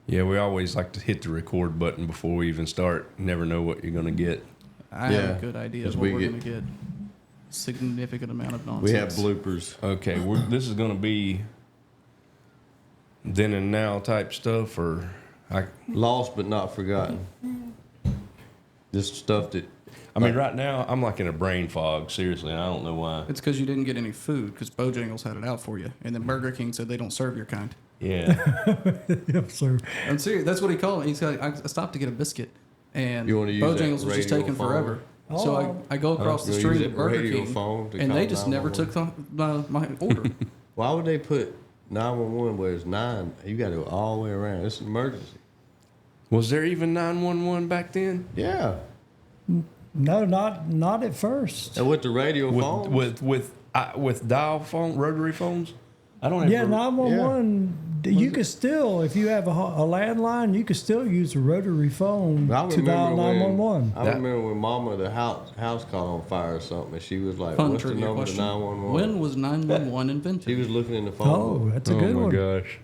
Yeah, we always like to hit the record button before we even start. Never know what you're going to get. I have a good idea of what we're going to get. Significant amount of nonsense. We have bloopers. Okay, this is going to be then and now type stuff, or Lost but not forgotten. This stuff that... I mean, right now, I'm like in a brain fog. Seriously, I don't know why. It's because you didn't get any food, because Bojangles had it out for you. And then Burger King said they don't serve your kind. Yeah. Yep, sir. I'm serious. That's what he called me. He said, I stopped to get a biscuit. And Bojangles was just taking forever. So I go across the street to Burger King, and they just never took my order. Why would they put 911 where it's 9? You got to go all the way around. It's an emergency. Was there even 911 back then? Yeah. No, not at first. And with the radio phones? With dial phone, rotary phones? I don't. Yeah, 911. You can still, if you have a landline, you can still use a rotary phone to dial 911. I remember when Mama, the house caught on fire or something, and she was like, "What's the number to 911?" When was 911 invented? She was looking in the phone. Oh, that's a good one. Oh my gosh!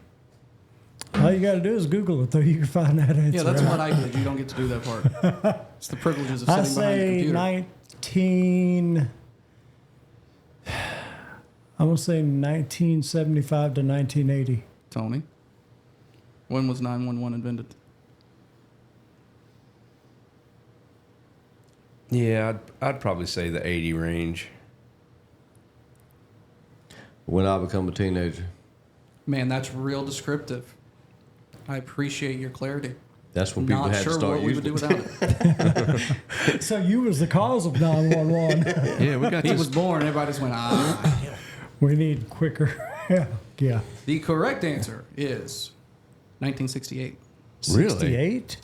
All you got to do is Google it, though. You can find that answer. Yeah, that's what I did. You don't get to do that part. It's the privileges of sitting behind the computer. I'm going to say 1975 to 1980. Tony, when was 911 invented? Yeah, I'd probably say the 80 range. When I become a teenager. Man, that's real descriptive. I appreciate your clarity. That's when people had to start using it. Not sure what we would do without it. So you was the cause of 911. Yeah, we got He was born, everybody just went, We need quicker. Yeah. The correct answer is 1968. Really? 68?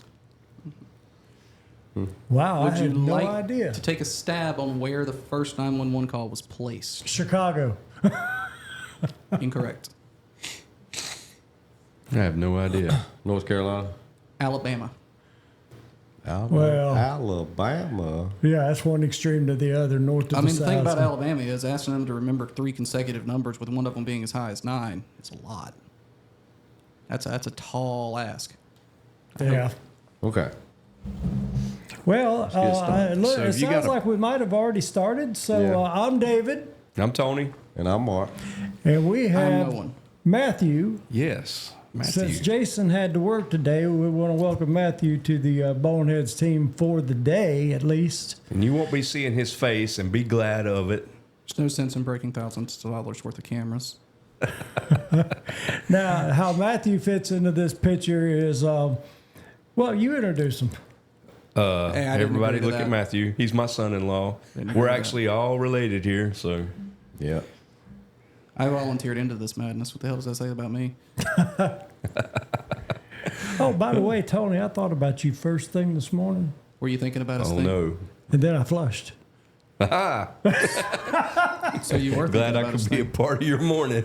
Wow, Would I you had no like idea. to take a stab on where the first 911 call was placed? Chicago. Incorrect. I have no idea. North Carolina? Alabama. Alabama. Yeah, that's one extreme to the other, north to the south. The thing about Alabama is asking them to remember 3 consecutive numbers with one of them being as high as 9 is a lot. That's a tall ask. Yeah. Okay. Well, it you sounds like we might have already started. So Yeah. I'm David. I'm Tony. And I'm Mark. And we I'm have no one. Matthew. Yes, Matthew. Since Jason had to work today, we want to welcome Matthew to the Boneheads team for the day, at least. And you won't be seeing his face, and be glad of it. There's no sense in breaking thousands of dollars worth of cameras. Now, how Matthew fits into this picture is, well, you introduce him. Everybody look at Matthew. He's my son-in-law. We're actually all related here, so. Yeah. I volunteered into this madness. What the hell does that say about me? Oh, by the way, Tony, I thought about you first thing this morning, Were you thinking about us? Oh, no. and then I flushed. So you were Glad thinking I about could us be a thing. part of your morning.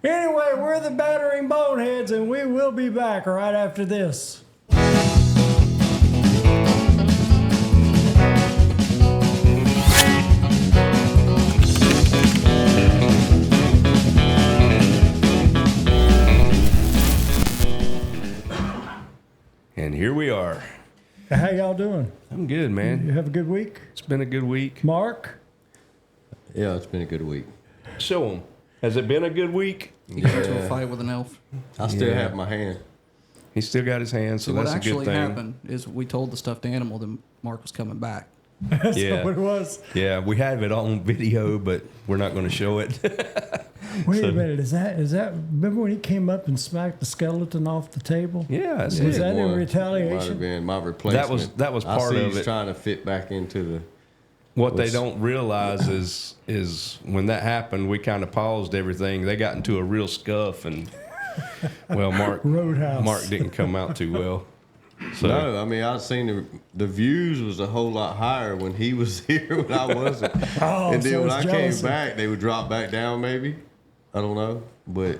Anyway, we're the Battering Boneheads, and we will be back right after this. And here we are. How y'all doing? I'm good, man. You have a good week? It's been a good week. Mark? Yeah, it's been a good week. Show him. Has it been a good week? You got into a fight with an elf. I still Yeah. have my hand. He's still got his hand, so What that's a good actually thing. happened is we told the stuffed animal that Mark was coming back. That's Yeah. what it was. Yeah, we have it on video, but we're not going to show it. Wait a minute. Is that? Remember when he came up and smacked the skeleton off the table? Yeah, that's Was it. that in Might have retaliation? been my replacement. That was part I see of he's it. trying to fit back into the... What they don't realize is when that happened, we kind of paused everything. They got into a real scuff, and well, Roadhouse. Mark didn't come out too well. So No, I mean, I've seen the views was a whole lot higher when he was here when I wasn't. Oh, And then so when it's I came jealousy. back, they would drop back down maybe. I don't know. But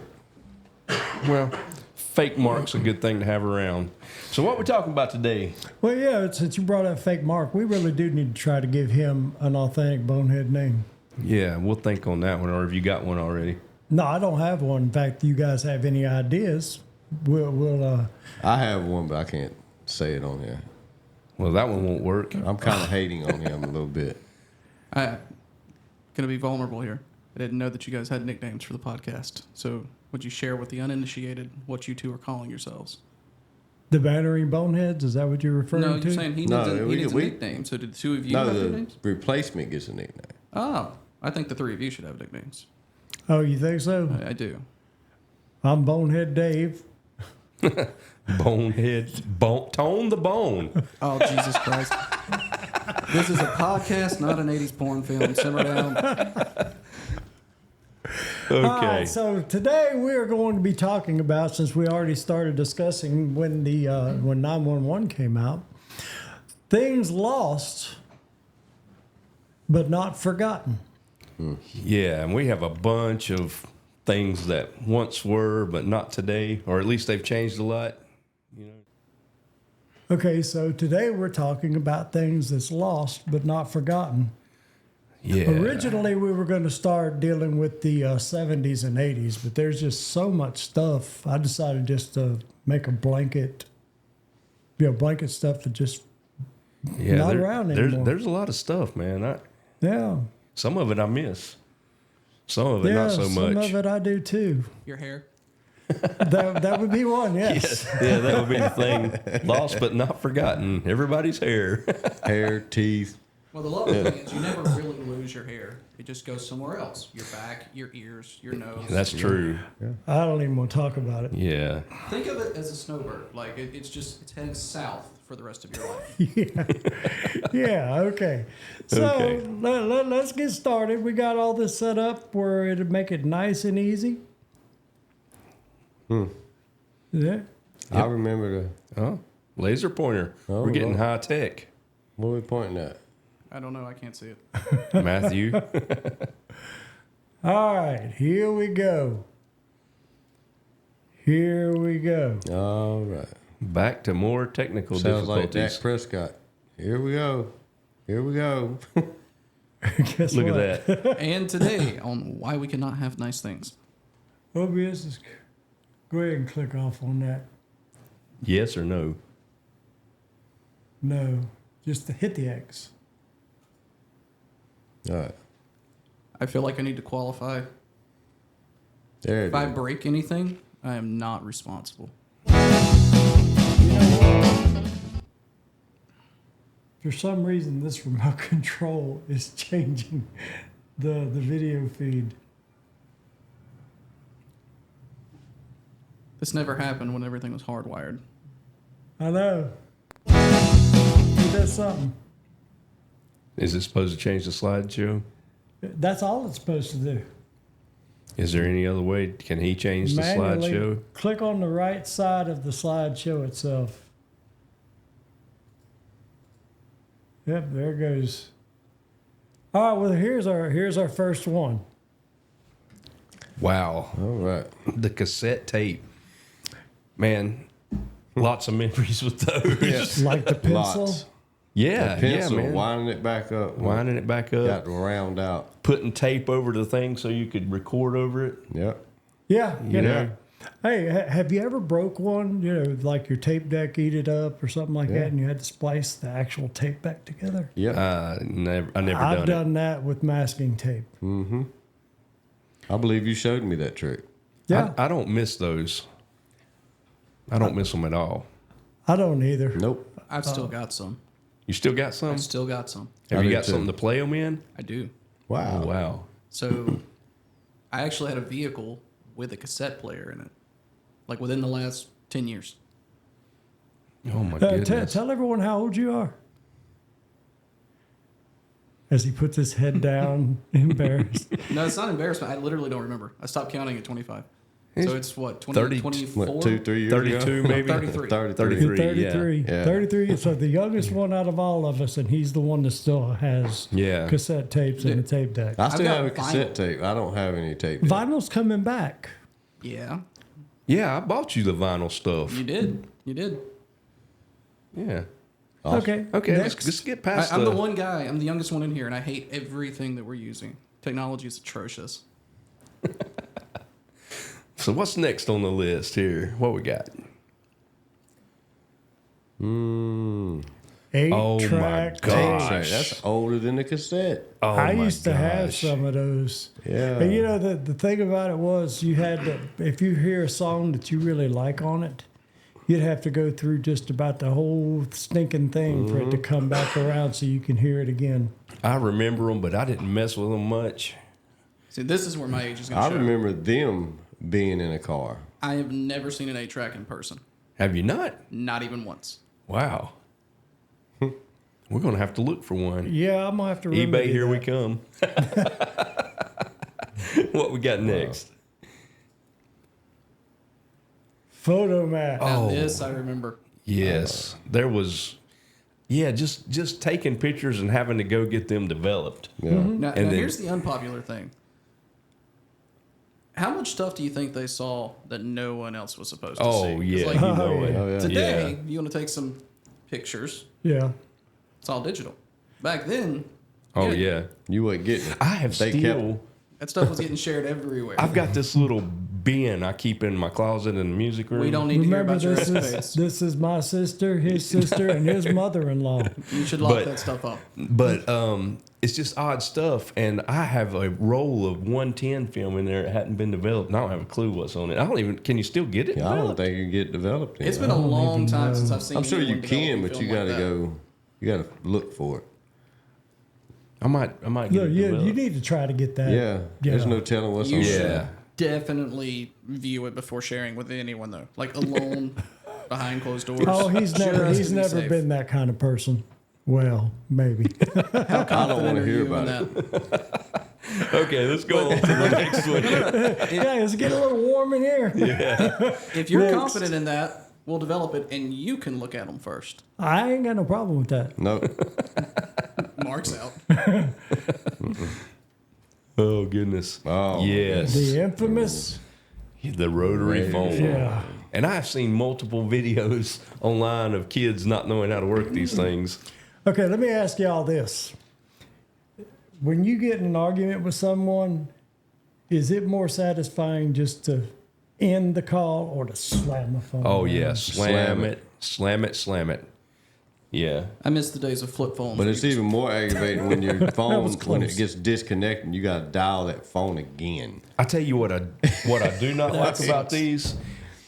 well, fake Mark's a good thing to have around. So what we talking about today? Well, yeah, since you brought up fake Mark, we really do need to try to give him an authentic bonehead name. Yeah, we'll think on that one, or have you got one already? No, I don't have one. In fact, you guys have any ideas? We'll I have one, but I can't say it on here. Well, that one won't work. I'm kind of hating on him a little bit. I'm going to be vulnerable here. I didn't know that you guys had nicknames for the podcast. So would you share with the uninitiated what you two are calling yourselves? The Bantering Boneheads, is that what you're referring to? No, you're saying he needs a nickname. So did the two of you have nicknames? The replacement gets a nickname. Oh, I think the three of you should have nicknames. Oh, you think so? I do. I'm Bonehead Dave. Bonehead, Tone the Bone. Oh, Jesus Christ. This is a podcast, not an 80s porn film. Simmer down. Okay. All right, so today we are going to be talking about, since we already started discussing when the when 911 came out, things lost but not forgotten. Yeah, and we have a bunch of things that once were, but not today, or at least they've changed a lot. You know. Okay, so today we're talking about things that's lost but not forgotten. Yeah. Originally, we were going to start dealing with the 70s and 80s, but there's just so much stuff. I decided just to make a blanket stuff that just not around anymore. There's a lot of stuff, man. Yeah. Some of it I miss. Some of it not so much. Some of it I do too. Your hair? That would be one, yes. Yeah, that would be the thing. Lost but not forgotten. Everybody's hair. Hair, teeth. Well, the lovely thing is you never really lose your hair. It just goes somewhere else. Your back, your ears, your nose. That's true. I don't even want to talk about it. Yeah. Think of it as a snowbird. Like it's heading south for the rest of your life. Yeah, okay. So Okay. let's get started. We got all this set up where it'd make it nice and easy. Yeah. I remember Laser pointer. Oh, We're getting well. high tech. what are we pointing at? I don't know. I can't see it. Matthew. All right, here we go. Here we go. All right. Back to more technical Sounds like difficulties. Dak Prescott. Here we go. Here we go. Guess Look what? at that. And today on why we cannot have nice things. OBS is. Go ahead and click off on that. Yes or no? No, just to hit the X. All right. I feel like I need to qualify. There If it I is. break anything, I am not responsible. You know what? For some reason, this remote control is changing the video feed. This never happened when everything was hardwired. I know. It does something. Is it supposed to change the slideshow? That's all it's supposed to do. Is there any other way? Can he change the Manually slideshow? click on the right side of the slideshow itself. Yep, there it goes. All right, well here's our first one. Wow. All right. The cassette tape. Man, lots of memories with those. Like the pencil. Lots. Yeah, The pencil, yeah, man. winding it back up. Winding it back Got up. to round out. Putting tape over the thing so you could record over it. Yep. Yeah, You know? Hey, have you ever broke one? You know, like your tape deck eat it up or something like Yeah. that, and you had to splice the actual tape back together. Yep. I never I've done done that with masking tape. Mm-hmm. I believe you showed me that trick. it. Yeah, I don't miss those. I don't miss them at all. I don't either. Nope. I've still got some. You still got I some? still got some. Have I you do got too. something to play them in? I do. Wow. Oh, wow. So I actually had a vehicle with a cassette player in it, like within the last 10 years. Oh, my goodness. Tell everyone how old you are. As he puts his head down, embarrassed. No, it's not embarrassment. I literally don't remember. I stopped counting at 25. So it's what, 30 24? What, 2-3 years 32 ago? maybe? 33. 33. 33. Yeah. 33. So the youngest one out of all of us, and he's the one that still has Yeah. cassette tapes and the tape deck. I still got have a cassette vinyl. tape. I don't have any tape. deck. Vinyl's coming back. Yeah, Yeah, I bought you the vinyl stuff. you did. You did. Yeah. Okay. Okay, Next. let's get past I'm the one guy. I'm the youngest one in here, and I hate everything that we're using. Technology is atrocious. So what's next on the list here? What we got? Eight Oh, my track gosh. tapes. That's older than the cassette. Oh, I my used to have gosh. some of those. Yeah. And you know, the thing about it was you had to, if you hear a song that you really like on it, you'd have to go through just about the whole stinking thing for it to come back around so you can hear it again. I remember them, but I didn't mess with them much. See, this is where my age is going I to show. remember them being in a car. I have never seen an 8-track in person. Have you not? Not even once. Wow. We're going to have to look for one. Yeah, I'm going to have to eBay, remedy here we that. come. What we got next? Photomat. Now Oh. this I remember. Yes. There was, just taking pictures and having to go get them developed. Yeah. Now, And then- here's the unpopular thing. How much stuff do you think they saw that no one else was supposed to see? Oh, 'Cause, yeah. like, You know it. Oh, yeah. today, Yeah. you want to take some pictures, Yeah. it's all digital. Back then, Oh, yeah, yeah. You wasn't getting it. I have They still, that stuff was getting shared everywhere. I've got this little bin I keep in my closet in the music room. We don't need to hear Remember, about your this escapades. this is my sister, his sister, and his mother-in-law. You should lock but- that stuff up. But it's just odd stuff, and I have a roll of 110 film in there that hadn't been developed, and I don't have a clue what's on it. I don't even. Can you still get it? Yeah, I don't developed? think you can get developed. It's anymore. been a long even time know. since I've seen. I'm sure you anyone can, developing but you film got to like that. go. You got to look for it. I might get No, it you developed. need to try to get that. Yeah. There's no telling what's You on should there. definitely view it before sharing with anyone, though. Like alone, behind closed doors. Oh, he's never Just he's to be never safe. been that kind of person. Well, maybe. How I don't confident want to are hear you in about it. that? Okay, let's go on to the next one. Yeah, it's getting a little warm in here. If you're Next. confident in that, we'll develop it, and you can look at them first. I ain't got no problem with that. No. Mark's out. Oh goodness. Oh, yes. The infamous. The rotary phone. Yeah. And I've seen multiple videos online of kids not knowing how to work these things. Okay, let me ask y'all this. When you get in an argument with someone, is it more satisfying just to end the call or to slam the phone? Oh down? yeah, Slam slam it. Yeah. I miss the days of flip phones. But it's even more aggravating when your phone, was when it close. gets disconnected, and you got to dial that phone again. I tell you what I do not like about these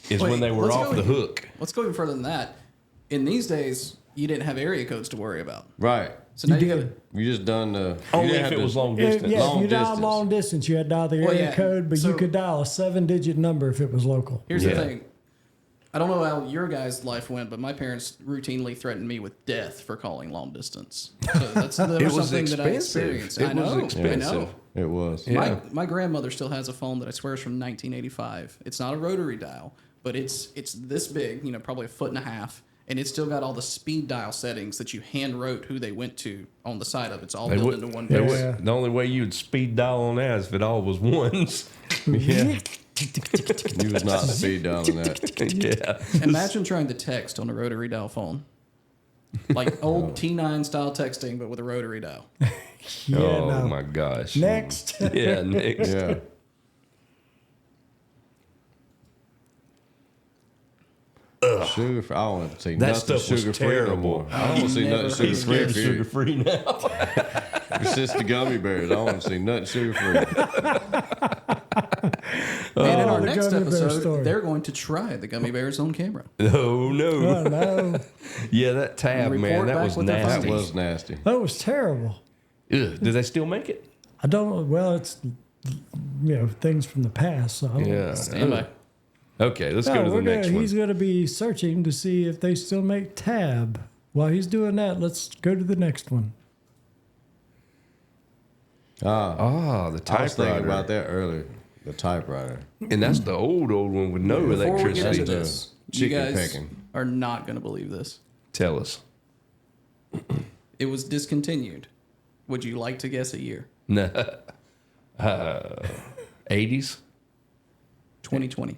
is Wait, when they were let's off go the even- hook. Let's go even further than that. In these days, you didn't have area codes to worry about. Right. So now You you got did. to. You just done the. Only you didn't if have it to- was long Yeah, distance. if Long you dial distance. long distance, you had to dial the Well, area yeah, code, but so- you could dial a 7-digit number if it was local. Here's Yeah. the thing. I don't know how your guys' life went, but my parents routinely threatened me with death for calling long distance. So that It was was something that I expensive. experienced. It I know. was I know. expensive. It was. Yeah. My grandmother still has a phone that I swear is from 1985. It's not a rotary dial, but it's this big, probably a foot and a half, and it's still got all the speed dial settings that you hand wrote who they went to on the side of it. It's all They built would, into one they piece. would- Yeah. the only way you'd speed dial on that is if it all was ones. Yeah. You was not speed dialing that. Yeah. Imagine trying to text on a rotary dial phone. Like old T9 style texting, but with a rotary dial. Yeah, Oh no. my gosh. Next. Yeah, next. Yeah. Sugar free. I don't want to see That nothing stuff was sugar free no terrible. more. I don't want to see Never nothing He's sugar scared of sugar free. free now. It's just the gummy bears. I don't want to see nothing sugar free. And in our the next gummy bear episode, story. they're going to try the gummy bears on camera. Oh no. Oh, no. Yeah, that tab, Report man, that back was with their nasty. That was nasty. That was terrible. Ugh, do they still make it? I don't. Well, it's things from the past. So I don't, Yeah. Stand by. Okay, let's No, go to the we're next gonna, one. he's going to be searching to see if they still make tab. While he's doing that, let's go to the next one. Ah, the I was thinking typewriter. about that earlier. The typewriter. And that's the old one with no Before we get electricity. into That's this, the you chicken guys pecking. are not going to believe this. Tell us. It was discontinued. Would you like to guess a year? No. 80s? 2020.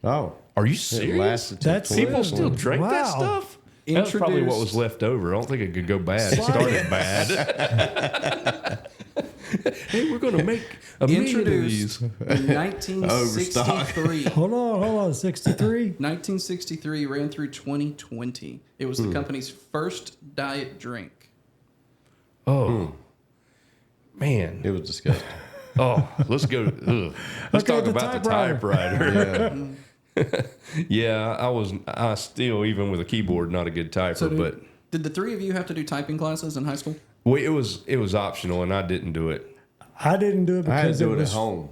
Oh. Are you It serious? lasted till That's- People 2020. still drink that Wow. stuff? That's probably what was Introduced- left over. I don't think it could go bad. It started bad. Hey, we're going to make a million of Introduced these. in 1963. Hold on, 63. 1963 ran through 2020. It was the company's first diet drink. Oh, man. It was disgusting. Oh, let's go. Let's Okay, talk the about the typewriter. Yeah. Yeah, I still, even with a keyboard, not a good typer, So but did the three of you have to do typing classes in high school? it was optional, and I didn't do it. I didn't do it I had to because do it it was at home.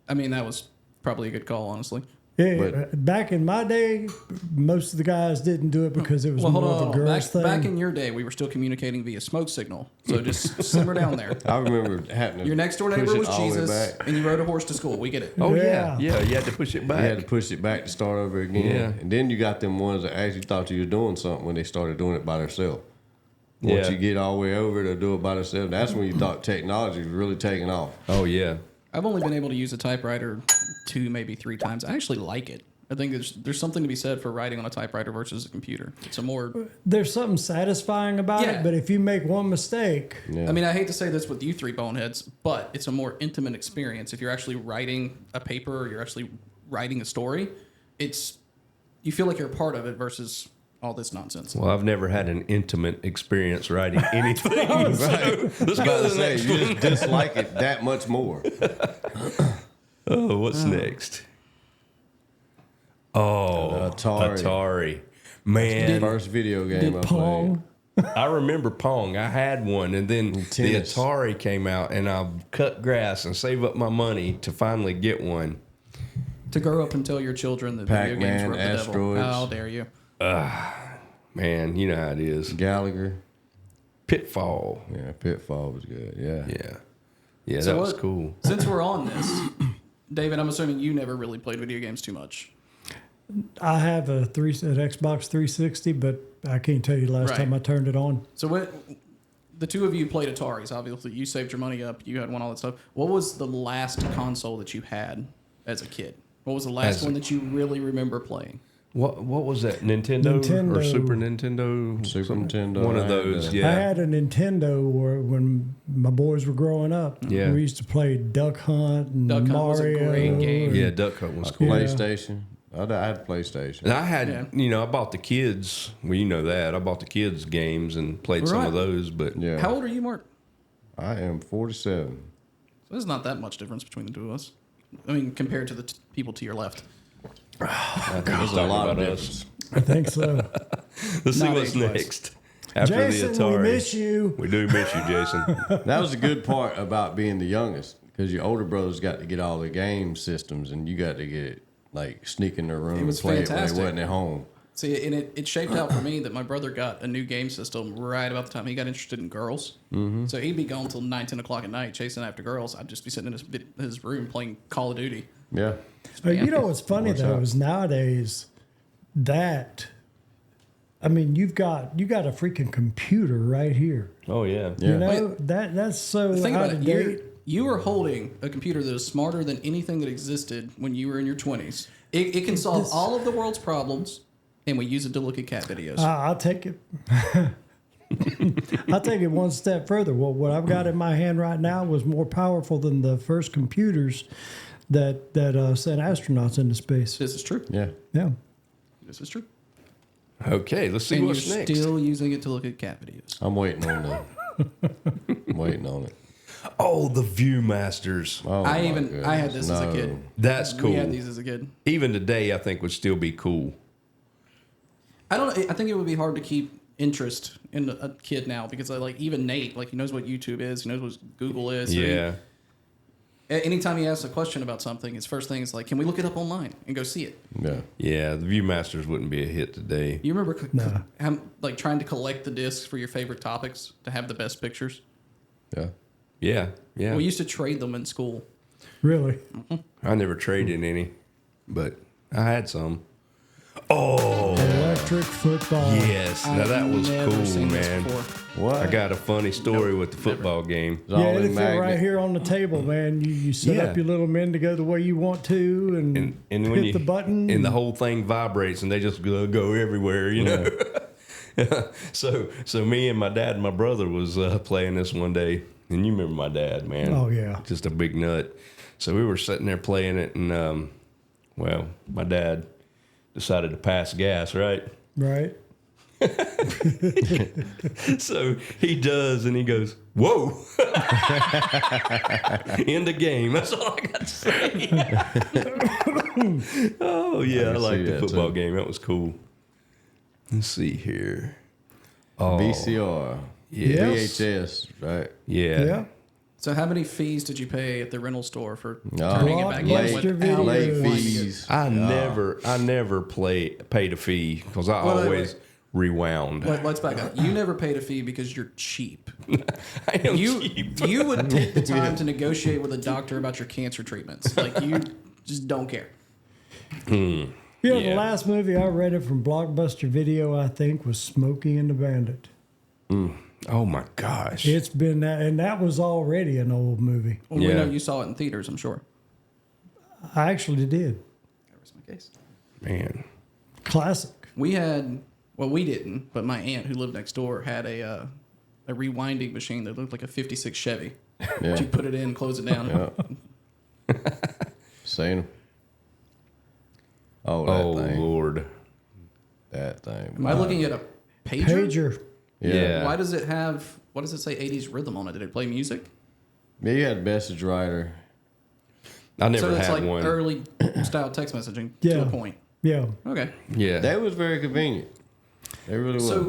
I mean, that was probably a good call, honestly. Yeah, But- back in my day, most of the guys didn't do it because it was Well, hold more on. of a girls thing. Back in your day, we were still communicating via smoke signal. So just simmer down there. I remember having to Your next door push neighbor it was all the way Jesus, back. and you rode a horse to school. We get it. Oh Yeah. yeah, you had to push it You had to back. push it back to start over again. Yeah. And then you got them ones that actually thought you were doing something when they started doing it by themselves. Once Yeah. you get all the way over to do it by themselves, that's when you thought technology was really taking off. Oh yeah. I've only been able to use a typewriter 2, maybe 3 times. I actually like it. I think there's something to be said for writing on a typewriter versus a computer. It's a more. There's something satisfying about Yeah. it, but if you make one mistake, Yeah. I mean, I hate to say this with you three boneheads, but it's a more intimate experience. If you're actually writing a paper or you're actually writing a story, you feel like you're a part of it versus all this nonsense. Well, I've never had an intimate experience writing anything. So let's I was go about to to the say, next you one. just dislike it that much more. Oh, what's next? Oh, Atari. Man, First video game did I played. Pong. I remember Pong. I had one, and then the tennis. Atari came out, and I cut grass and save up my money to finally get one. To grow up and tell your children that video games Pac-Man, were of the devil. Asteroids. How dare you? Man, you know how it is. Gallagher. Pitfall. Yeah, Pitfall was good. Yeah. Yeah, So that was what- cool. Since we're on this, David, I'm assuming you never really played video games too much. I have an Xbox 360, but I can't tell you the last Right. time I turned it on. So what? The two of you played Ataris. Obviously, you saved your money up. You had one, all that stuff. What was the last console that you had as a kid? What was the last As one a- that you really remember playing? What was that? Nintendo, or Nintendo. Super Nintendo? Super Something? Nintendo, One of I had those. that. Yeah. I had a Nintendo where when my boys were growing up, Yeah. we used to play Duck Hunt and Duck Hunt Mario. was a great game. Yeah, Duck Hunt was cool. Yeah. PlayStation. I had PlayStation. And I had, Yeah. I bought the kids. Well, you know that. I bought the kids games and played some Right. of those. But Yeah. How old are you, Mark? I am 47. So there's not that much difference between the two of us. I mean, compared to the people to your left. I think There's a lot of difference. I think so. Let's see Not what's age-wise. next. After Jason, the Atari. we miss you. We do miss you, Jason. That was the good part about being the youngest, because your older brothers got to get all the game systems, and you got to get sneak in their room It and was play it fantastic. when they wasn't at home. See, and it shaped out for me that my brother got a new game system right about the time he got interested in girls. Mm-hmm. So he'd be gone till 9, 10 o'clock at night chasing after girls. I'd just be sitting in his room playing Call of Duty. Yeah. You know what's funny What's though up? is nowadays you've got a freaking computer right here. Oh, yeah. Yeah. You know that's so Think out about of it. date. You are holding a computer that is smarter than anything that existed when you were in your 20s. It can solve all of the world's problems, and we use it to look at cat videos. I'll take it. I'll take it one step further. Well, what I've got in my hand right now was more powerful than the first computers that sent astronauts into space. This is true. Yeah. Yeah. This is true. Okay, let's see And you're what's next. still using it to look at cat videos. I'm waiting on I'm waiting on it. Oh, the Viewmasters. Oh, I my had goodness, this as a no. kid. That's cool. We had these as a kid. Even today, I think would still be cool. I think it would be hard to keep interest in a kid now because even Nate, he knows what YouTube is, he knows what Google is. So Yeah. anytime he asks a question about something, his first thing is can we look it up online and go see it? Yeah. Yeah, the Viewmasters wouldn't be a hit today. You remember Nah. trying to collect the discs for your favorite topics to have the best pictures? Yeah. Yeah, yeah. We used to trade them in school. Really. I never traded any, but I had some. Oh, Electric football. yes. Now that I've was never cool, seen this man. before. What? I got a funny story with the football game. It's all Yeah, in it'll fit right magnet. here on the table, man. You set Yeah. up your little men to go the way you want to, and And when hit you the button, and the whole thing vibrates, and they just go everywhere, you know. So me and my dad and my brother was playing this one day, And you remember my dad, man. Oh, yeah. Just a big nut. So we were sitting there playing it, and, well, my dad decided to pass gas, right? Right. So he does, and he goes, whoa. In the game. That's all I got to say. Oh, yeah, I can like see the that, football too. game. That was cool. Let's see here. Oh, VCR. yes. VHS, right? Yeah. Yeah. So how many fees did you pay at the rental store for No, turning it back in Blockbuster without video. late rewinding it? fees. I never paid a fee because I Wait, always rewound. Let's back up. You never paid a fee because you're cheap. I am You cheap. you would take the time to negotiate with a doctor about your cancer treatments. Like you just don't care. Yeah, Yeah. the last movie I rented from Blockbuster Video, I think, was Smokey and the Bandit. Oh my gosh. It's been that, and that was already an old movie. Well, we Yeah. know you saw it in theaters, I'm sure. I actually did. That was my case. Man. Classic. We had, well, we didn't, but my aunt who lived next door had a rewinding machine that looked like a '56 Chevy. Yeah. You put it in, close it down. Yeah. Seen 'em. Oh, that Oh thing. Lord. That thing. Am I looking at a pager? Pager. Yeah. Why does it have? What does it say? 80s rhythm on it? Did it play music? Yeah, you had message writer. I never So it's had like one. early style text messaging Yeah. to a point. Yeah. Okay. Yeah. That was very convenient. They really was. So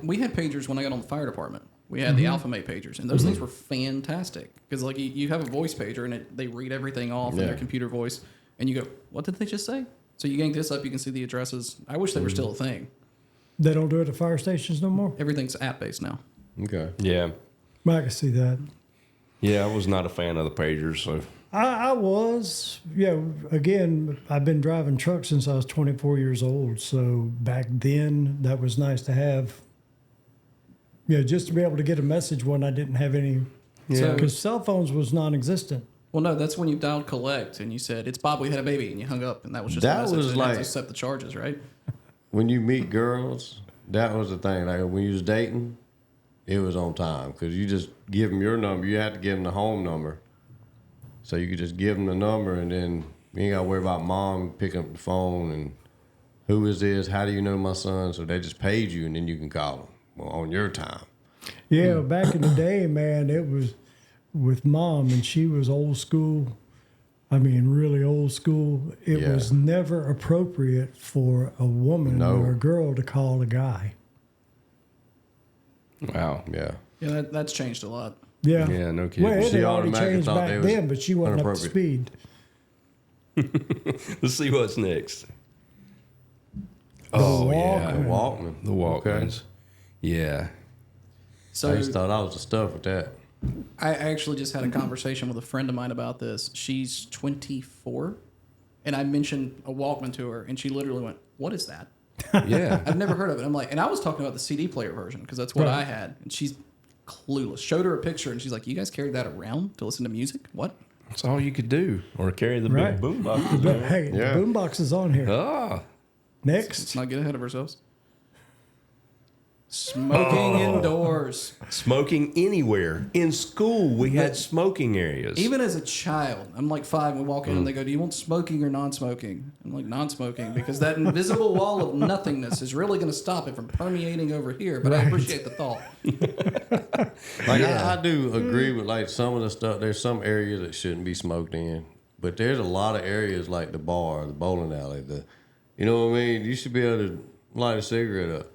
we had pagers when I got on the fire department. We had the Alpha Mate pagers, and those things were fantastic because like you have a voice pager and they read everything off in Yeah. their computer voice, and you go, "What did they just say?" So you yank this up, you can see the addresses. I wish they were still a thing. They don't do it at fire stations no more. Everything's app based now. Okay. yeah. I can see that. Yeah, I was not a fan of the pagers, so I was, again, I've been driving trucks since I was 24 years old. So back then, that was nice to have. Just to be able to get a message when I didn't have any. So- Because cell phones was non-existent. Well, no, that's when you dialed collect and you said, "It's Bob, we had a baby," and you hung up, and that was just That a message. was They didn't have like- to accept the charges, right? When you meet girls, that was the thing. Like when you was dating, it was on time because you just give them your number. You had to give them the home number, so you could just give them the number, and then you ain't got to worry about mom picking up the phone and who is this? How do you know my son? So they just paid you, and then you can call them on your time. Yeah, back in the day, man, it was with mom, and she was old school. I mean, really old school. It Yeah. was never appropriate for a woman No. or a girl to call a guy. wow. Yeah. Yeah, that's changed a lot. Yeah. Yeah, no kidding. Well, it She had already automatically changed thought back they was then, but she wasn't up to inappropriate. speed. Let's see what's next. The Oh The yeah. Walkman. The Walkmans. Yeah. So I just thought I was the stuff with that. I actually just had a conversation with a friend of mine about this. She's 24, and I mentioned a Walkman to her, and she literally went, "What is that?" Yeah. I've never heard of it. I'm like, and I was talking about the CD player version because that's what Right. I had, and she's clueless. Showed her a picture, and she's like, "You guys carried that around to listen to music? What?" That's all you could do. Or carry the Right. big boom boxes. But man. hey, Yeah. the boombox is on here. Ah. Let's Next. not get ahead of ourselves. Smoking indoors. Smoking anywhere. In school, we had smoking areas. Even as a child, I'm like 5, and we walk in and they go, "Do you want smoking or non-smoking?" I'm like, "Non-smoking," because that invisible wall of nothingness is really going to stop it from permeating over here. But I Right. appreciate the thought. Like I do agree with like some of the stuff. There's some areas that shouldn't be smoked in, but there's a lot of areas like the bar, the bowling alley, you know what I mean. You should be able to light a cigarette up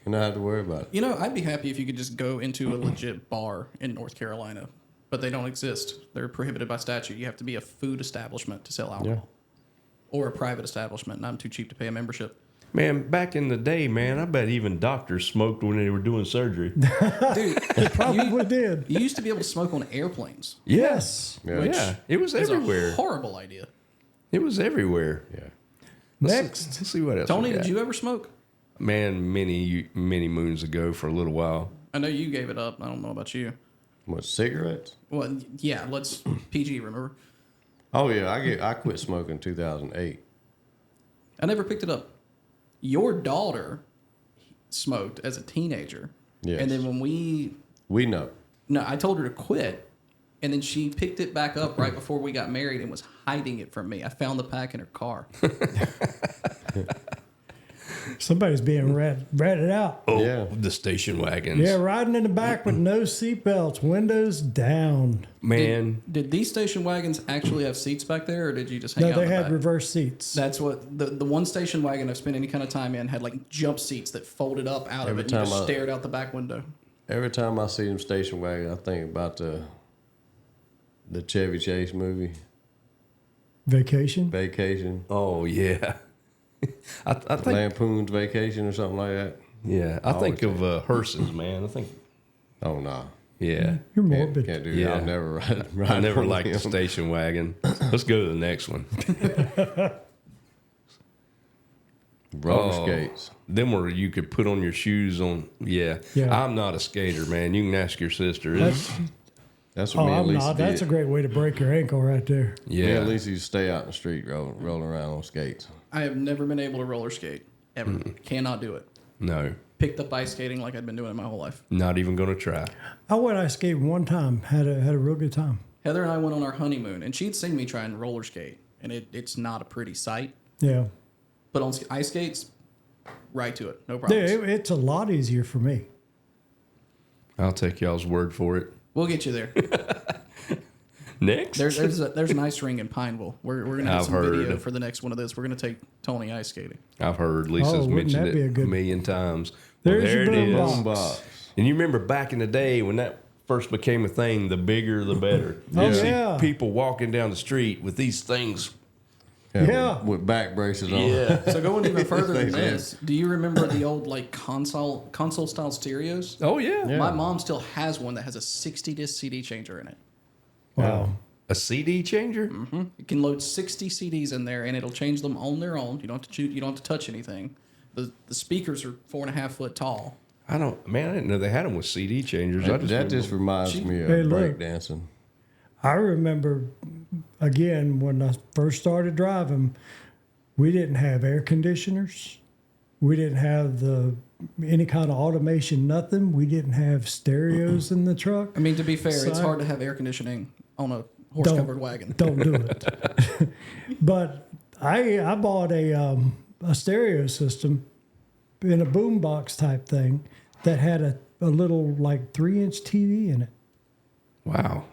and not have to worry about it. You know, I'd be happy if you could just go into a legit bar in North Carolina, but they don't exist. They're prohibited by statute. You have to be a food establishment to sell alcohol, or a private establishment, and I'm too cheap to pay a membership. Man, back in the day, man, I bet even doctors smoked when they were doing surgery. Dude, Probably did. you used to be able to smoke on airplanes. Yes. Yeah. Yeah. It was It's everywhere. a horrible idea. It was everywhere. Yeah. Next. Let's see what else. Tony, we got. did you ever smoke? Man, many moons ago for a little while. I know you gave it up. I don't know about you. What, cigarettes? Well, yeah, let's PG, remember? Oh yeah, I quit smoking in 2008. I never picked it up. Your daughter smoked as a teenager. Yes. And then when we We know. No, I told her to quit, and then she picked it back up right before we got married and was hiding it from me. I found the pack in her car. Somebody's being ratted out. Oh, Yeah. the station wagons. Yeah, riding in the back with no seatbelts, windows down. Man, Did these station wagons actually have seats back there, or did you just hang No, out they in the had back? reverse seats. That's what the one station wagon I've spent any kind of time in had like jump seats that folded up out Every of it. And you time just I- stared out the back window. Every time I see them station wagon, I think about the Chevy Chase movie, Vacation. Vacation, oh yeah. I think Lampoon's Vacation or something like that. yeah. I think of hearses, man. I think Oh, no. yeah. You're Can't, morbid. can't do Yeah. that. I'll never ride I never one of liked the them. station wagon. Let's go to the next one. Roller Oh. skates. Them where you could put on your shoes on. Yeah. Yeah. I'm not a skater, man. You can ask your sister. It's- That's what Oh, me and I'm Lisa not. did. That's a great way to break your ankle right there. Me and yeah. Lisa used to stay out in the street rolling around on skates. I have never been able to roller skate ever. Cannot do it. No. Picked up ice skating like I'd been doing it my whole life. Not even going to try. I went ice skating one time. Had a real good time. Heather and I went on our honeymoon, and she'd seen me try and roller skate, and it's not a pretty sight. Yeah. But on ice skates, right to it, no Yeah, problems. it's a lot easier for me. I'll take y'all's word for it. We'll get you there. Next. There's an ice ring in Pineville. We're gonna get I've some video heard. for the next one of this. We're gonna take Tony ice skating. I've heard Lisa's wouldn't mentioned that be a it good- a million times. There's there your it is. boom Boombox. And you remember back in the day when that first became a thing, the bigger the better. Oh, You'd see yeah. people walking down the street with these things. Yeah. With back braces on. Yeah. So going even further than Thanks, man. this, do you remember the old like console style stereos? Oh yeah. Yeah. My mom still has one that has a 60 disc CD changer in it. Wow. A CD changer? It can load 60 CDs in there, and it'll change them on their own. You don't have to shoot. You don't have to touch anything. The speakers are 4.5 foot tall. I didn't know they had them with CD changers. I That just reminds me of Hey, look. breakdancing. I remember, again, when I first started driving, we didn't have air conditioners. We didn't have any kind of automation, nothing. We didn't have stereos in the truck. I mean, to be fair, it's So- hard to have air conditioning on a horse-covered wagon. Don't do it. But I bought a stereo system in a boombox type thing that had a little like 3-inch TV in it. wow.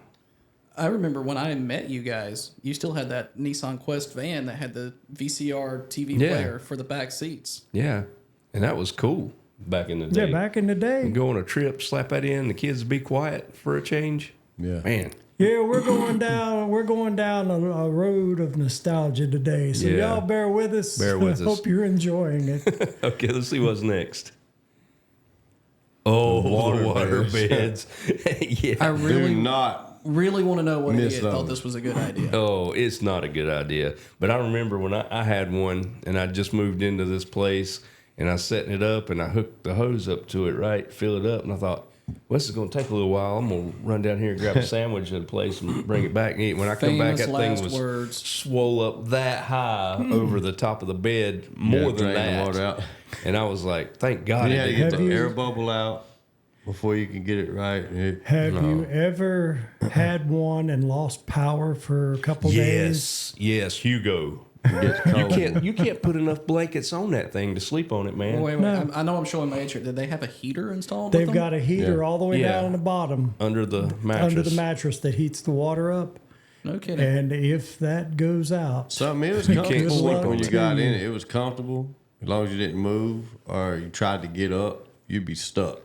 I remember when I met you guys, you still had that Nissan Quest van that had the VCR TV Yeah. player for the back seats. Yeah. And that was cool back in the day. Yeah, back in the day. Go on a trip, slap that in, the kids be quiet for a change. Yeah. Man. Yeah, we're going down. We're going down a road of nostalgia today. So Yeah. y'all bear with us. Bear with I us. hope you're enjoying it. Okay, let's see what's next. Oh, the water beds. Yeah. I really, Do not. really want to know what Miss idiot thought those. this was a good idea. Oh, it's not a good idea. But I remember when I had one and I just moved into this place and I was setting it up and I hooked the hose up to it, right? Fill it up. And I thought, well, this is going to take a little while. I'm going to run down here and grab a sandwich at a place and bring it back and eat. When I come back, Famous that thing last was words. swole up that high over the top of the bed, more Yeah, than drain the that. water out. And I was like, thank God You I had to did get that. the you- air bubble out before you can get it right. Have you ever had one and lost power for a couple days? Yes, Hugo. It gets cold. You can't put enough blankets on that thing to sleep on it, man. Wait, No. I know I'm showing my age here. Did they have a heater installed? They've with them? got a heater Yeah. all the way Yeah. down on the bottom Under the mattress. under the mattress that heats the water up. No kidding. And if that goes out, Something, it was can't comfortable sleep when on you it. got in it. It was comfortable. As long as you didn't move or you tried to get up, you'd be stuck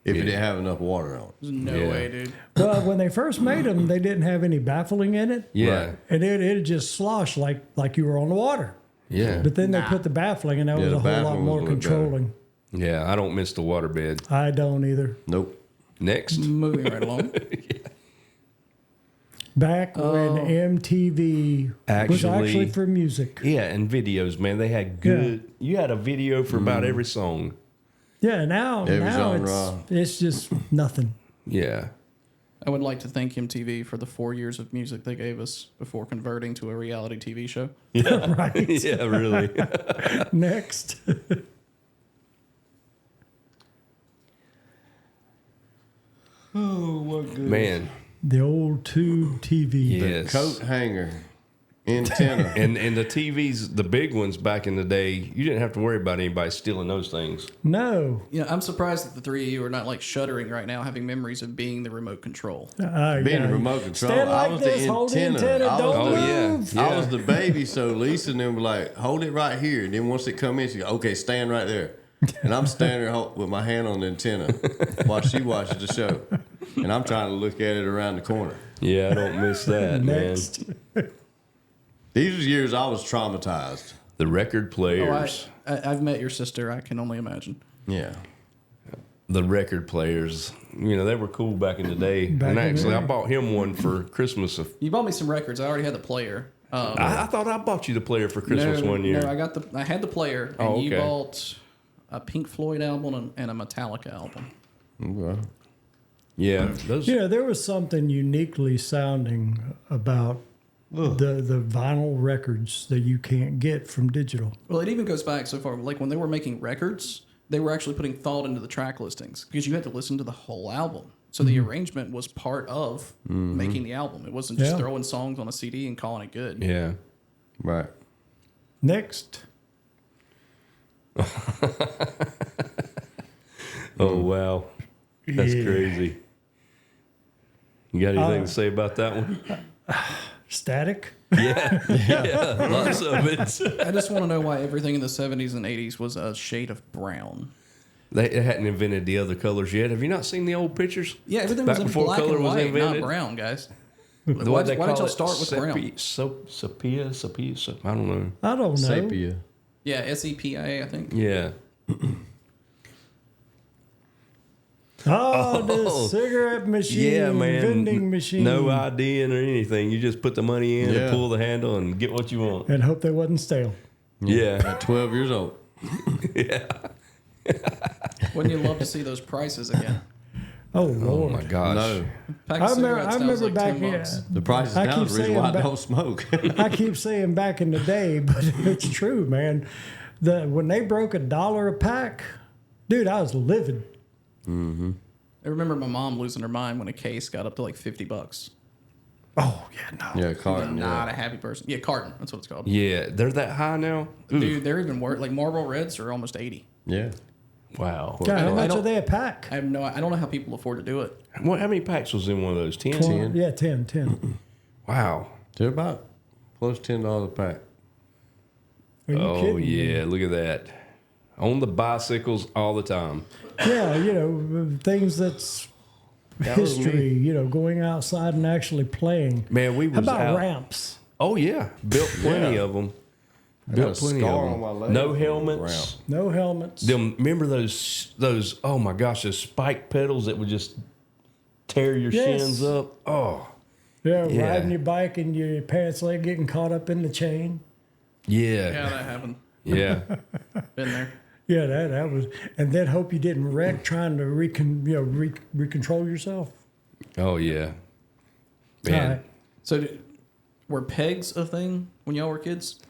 if you Yeah. didn't have enough water on it. There's no Yeah. way, dude. well, when they first made them, they didn't have any baffling in it. Yeah, Right. And it'd just slosh like you were on the water. yeah, But then they put the baffling, and that Yeah, was the a whole lot baffling was more a little better. controlling. yeah. I don't miss the water bed. I don't either. Nope. Next, Moving right along. Back when MTV was Actually- actually for music. yeah, and videos, man. They had good. You had a video for about every song. Yeah, now Every now genre. it's just nothing. Yeah, I would like to thank MTV for the 4 years of music they gave us before converting to a reality TV show. Right. yeah, really. Next. Oh, what good. Man, The old tube TV. yes. Coat hanger. Antenna. And the TVs, the big ones back in the day, you didn't have to worry about anybody stealing those things. No. You know, I'm surprised that the three of you are not like shuddering right now, having memories of being the remote control. Being the remote control, Stand I like was this, the hold the antenna. antenna, I was don't the- move. Yeah. I was the baby, so Lisa and them were like, hold it right here. And then once it come in, she go, okay, stand right there. And I'm standing there with my hand on the antenna while she watches the show. And I'm trying to look at it around the corner. Yeah, I don't miss that, man. Next. These were years I was traumatized. The record Oh, players. I've met your sister. I can only imagine. Yeah. The record players. You know, they were cool back in the day. Back And in the actually, day. I bought him one for Christmas. You bought me some records. I already had the player. I thought I bought you the player for Christmas one year. No, I had the player, and Oh, you okay. bought a Pink Floyd album and a Metallica album. Okay. Yeah, those. You know, there was something uniquely sounding about the vinyl records that you can't get from digital. Well, it even goes back so far. Like when they were making records, they were actually putting thought into the track listings because you had to listen to the whole album. So the arrangement was part of making the album. It wasn't just Yeah. throwing songs on a CD and calling it good. Yeah. Right. Next. Oh, wow. That's Yeah. crazy. You got anything to say about that one? Static. Yeah, lots of it. I just want to know why everything in the 70s and 80s was a shade of brown. They hadn't invented the other colors yet. Have you not seen the old pictures? Yeah, everything Back was in before black color and was white, invented? not brown, guys. The Why way they did call y'all it start with brown? sepia. I don't know. I don't know. Sepia. Yeah, SEPA, I think. Yeah. Oh, the Oh. cigarette machine, Yeah, man. vending machine. No ID in or anything. You just put the money in Yeah. and pull the handle and get what you want. And hope they wasn't stale. Yeah. At 12 years old. Wouldn't you love to see those prices again? Oh, Oh Lord. my gosh. No. Pack I of remember, cigarettes I now is remember like back $10. The price is I down. keep The reason saying why I back- don't smoke. I keep saying back in the day, but it's true, man. When they broke $1 a pack, dude, I was livid. I remember my mom losing her mind when a case got up to like $50. Oh, yeah, no. Yeah, I'm carton. not Yeah. a happy person. Yeah, carton. That's what it's called. Yeah, they're that high now? Ooh. Dude, they're even worse. Like Marlboro Reds are almost 80. Yeah. Wow. God, how I much don't- are they a pack? I don't know how people afford to do it. What? How many packs was in one of those? 10? 10. Yeah, 10. Wow. They're about close to $10 a pack. Are you Oh, kidding me? yeah. Look at that. On the bicycles all the time. Yeah, you know, things that's That was history, you know, going outside and actually playing. Man, we How was about out. ramps? Oh, yeah. Built plenty Yeah. of them. I got a Built plenty of scar them. on my leg. No from the helmets. ramp. No helmets. Them, remember those, oh my gosh, those spike pedals that would just tear your Yes. shins up? Oh, Yeah, Yeah. riding your bike and your pants leg getting caught up in the chain. Yeah, yeah. that happened. Yeah. Been there. Yeah, that was, and then hope you didn't wreck trying to recontrol yourself. Oh, yeah. All Man, right. So, were pegs a thing when y'all were kids?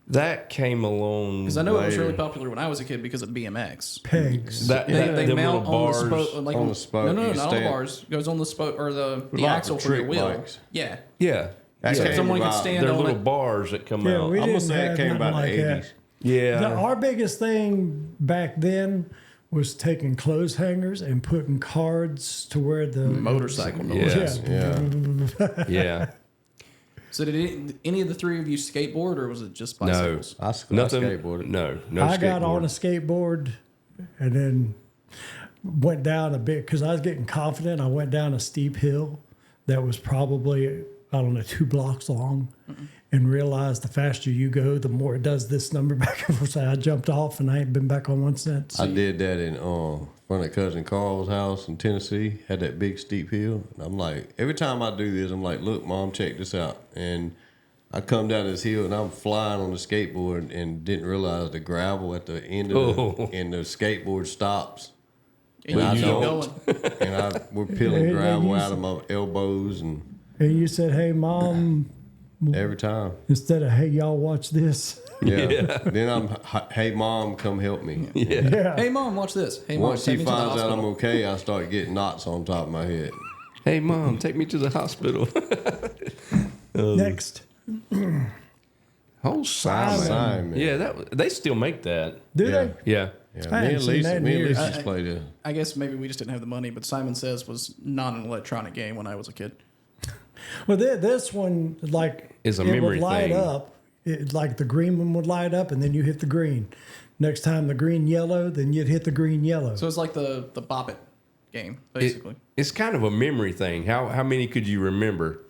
that came along. Because I know it was Later. really popular when I was a kid because of BMX. Pegs. That, They, that, they them mount little on bars. the spoke, like On the spoke, No, you not on the stand- bars. It goes on the spoke or the Like axle the for your trick wheel. bikes. Yeah. Yeah. That So came someone could about- stand They're on little it. bars that come Yeah, out. we I'm didn't gonna say have it came nothing about like the that. 80s. Yeah. Our biggest thing back then was taking clothes hangers and putting cards to where the Motorcycle noise. Yeah. Yeah. Yeah. So did any of the three of you skateboard or was it just No. bicycles? I Nothing. skateboarded. No I got on a skateboard. skateboard and then went down a bit because I was getting confident. I went down a steep hill that was probably, I don't know, 2 blocks long and realized the faster you go, the more it does this number back and forth. So I jumped off and I ain't been back on one since. I did that in front of cousin Carl's house in Tennessee. Had that big steep hill. And I'm like, every time I do this, I'm like, look, Mom, check this out. And I come down this hill and I'm flying on the skateboard and didn't realize the gravel at the end of and the skateboard stops. And I you keep don't. going. And we're peeling Yeah, gravel you out of my elbows and And you said, hey, Mom, every time. instead of, hey, y'all, watch this. Yeah. Then hey mom, come help me. Yeah. Hey mom, watch this. Hey mom, Once take she me to the finds out I'm hospital. okay, I start getting knots on top of my head. Hey, Mom, take me to the hospital. Next. Oh, Simon. Simon. Yeah, they still make that. Do Yeah. they? Yeah. Yeah, I me ain't and seen that in Lisa years. just played it. I guess maybe we just didn't have the money, but Simon Says was not an electronic game when I was a kid. Well, this one, like, Is a it memory would light thing. up. Like the green one would light up, and then you hit the green. Next time the green yellow, then you'd hit the green yellow. So it's like the Bop It game, basically. It's kind of a memory thing. How many could you remember?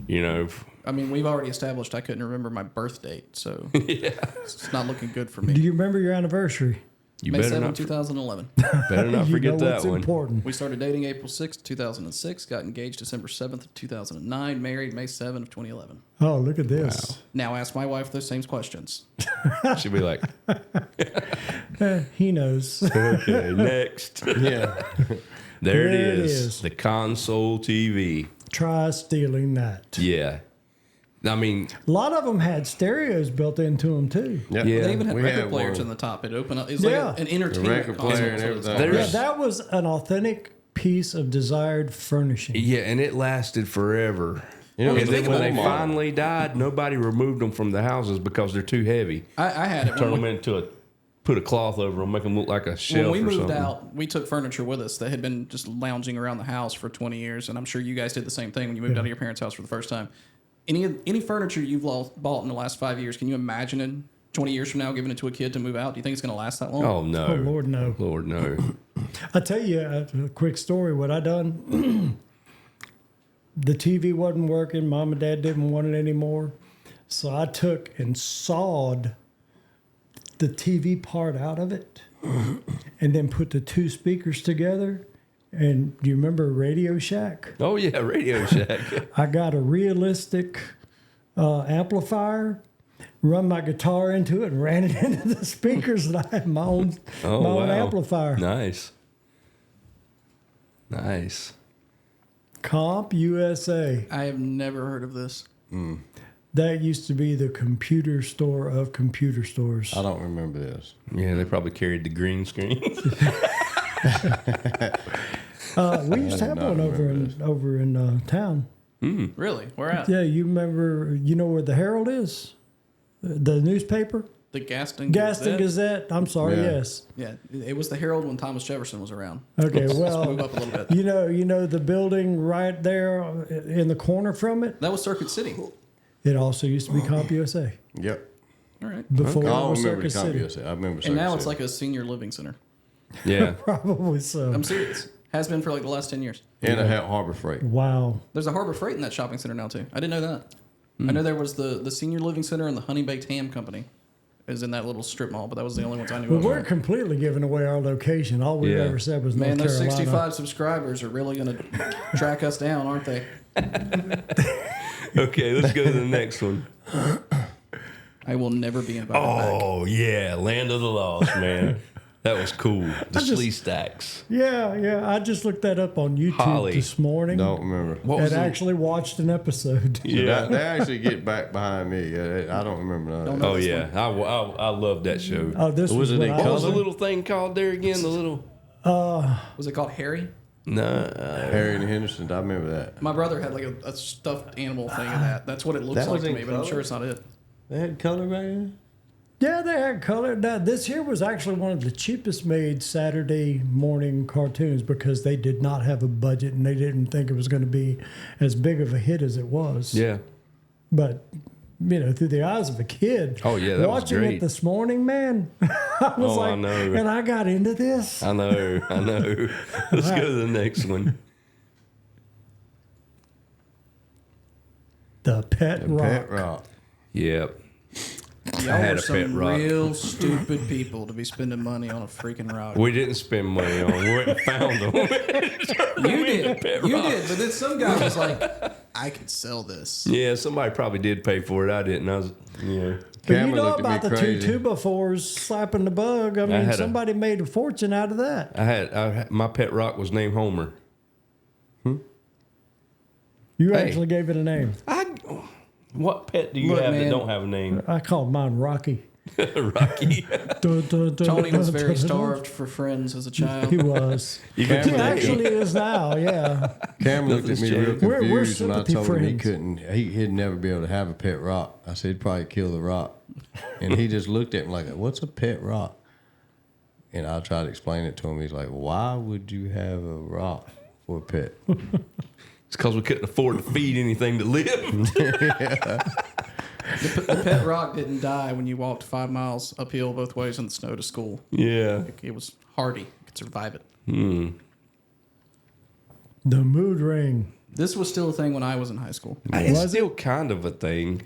You know, I mean, we've already established I couldn't remember my birth date, so it's not looking good for me. Do you remember your anniversary? you May better 7, not 2011. better not You forget know that what's one. important. We started dating April 6th, 2006, got engaged December 7th, 2009, married May 7th of 2011. Oh, look at this. Now ask my wife those same questions. She'll be like, He knows. okay, next. Yeah. There it There it is. is. The console TV. Try stealing that. Yeah. I mean, A lot of them had stereos built into them too. Yep. Yeah. They even had We record had players one. in the top. It opened up. It's Yeah. like an entertainment record player console, and so it's everything. called. There's- Yeah, that was an authentic piece of desired furnishing. yeah, and it lasted forever. You know, And then think when about they it. finally died, nobody removed them from the houses because they're too heavy. I had it Turn when them into put a cloth over them, make them look like a shelf we or moved something. out, we took furniture with us that had been just lounging around the house for 20 years, and I'm sure you guys did the same thing when you moved out of your parents' house for the first time. Any furniture you've bought in the last 5 years, can you imagine it 20 years from now giving it to a kid to move out? Do you think it's going to last that long? Oh no! Oh, Lord, no. Lord no! I tell you a quick story. What I done, the TV wasn't working. Mom and Dad didn't want it anymore. So I took and sawed the TV part out of it and then put the two speakers together. And do you remember Radio Shack? Oh yeah, Radio Shack. I got a realistic amplifier, run my guitar into it, and ran it into the speakers, and I had my own, Oh my own wow! amplifier. Nice. Nice. Comp USA. I have never heard of this. That used to be the computer store of computer stores. I don't remember this. Yeah, they probably carried the green screen. We used to have not one over in town. Really? Where at? Yeah, you remember? You know where the Herald is? The newspaper, The Gaston Gaston Gazette. I'm sorry. Yeah. Yes. Yeah, it was the Herald when Thomas Jefferson was around. Okay. Move Well, up a little bit. you know the building right there in the corner from it. That was Circuit City. It also used to be Comp USA Yep. All right. before I it don't was remember the Circuit City. copy. I remember. And now Circuit it's City. like a senior living center. Yeah. Probably so. I'm serious. Has been for like the last 10 years. and I had Harbor Freight. Wow. There's a Harbor Freight in that shopping center now too. I didn't know that. I know there was the senior living center and the Honey Baked Ham Company is in that little strip mall, but that was the only ones I knew Well, of. we're completely giving away our location. All we've Yeah. ever said was Man, North those Carolina. 65 subscribers are really going to track us down, aren't they? Okay, let's go to the next one. I will never be invited back. Oh yeah, Land of the Lost, man. That was cool. The just- Slee Stacks. Yeah. I just looked that up on YouTube Holly. this morning. Don't remember. What was And the- actually watched an episode. Yeah. They actually get back behind me. I don't remember none of Don't that. know. Oh this yeah, I love that show. Oh, this Was was, it what in I What was color? the little thing called there again? The little Was it called Harry? Harry and Henderson. I remember that. My brother had like a stuffed animal thing of that. That's what it looks That like was to in me, but I'm color? sure it's not it. They had color back then. Yeah, they had color. Now, this here was actually one of the cheapest made Saturday morning cartoons because they did not have a budget and they didn't think it was going to be as big of a hit as it was. Yeah. But, through the eyes of a kid. Oh, yeah, that was watching great. it this morning, man, I was Oh, I like, know. and I got into this. I know. Let's go to the next one. The Pet Rock. Pet Rock. Yep. Y'all had were a pet some rock. real stupid people to be spending money on a freaking rock. We didn't spend money on. We went and found them. You did. Pet You rock. did. But then some guy was like, I could sell this. Yeah, somebody probably did pay for it. I didn't. I was, But you Cameron know looked at me about the crazy. two 2x4s slapping the bug. I mean, had a- somebody made a fortune out of that. I had my pet rock was named Homer. You Hey. actually gave it a name. What pet do you Look, have that man. don't have a name? I called mine Rocky. Rocky. Tony was very starved for friends as a child. He was. You Cameron He actually is now, yeah. Cameron looked at me real We're confused when I sympathy told him he friends. couldn't. He'd never be able to have a pet rock. I said he'd probably kill the rock, and he just looked at me like, "What's a pet rock?" And I tried to explain it to him. He's like, "Why would you have a rock for a pet?" It's because we couldn't afford to feed anything that lived. The pet rock didn't die when you walked 5 miles uphill both ways in the snow to school. Yeah. It was hardy. You could survive it. The mood ring. This was still a thing when I was in high school. It's Was still kind of a thing.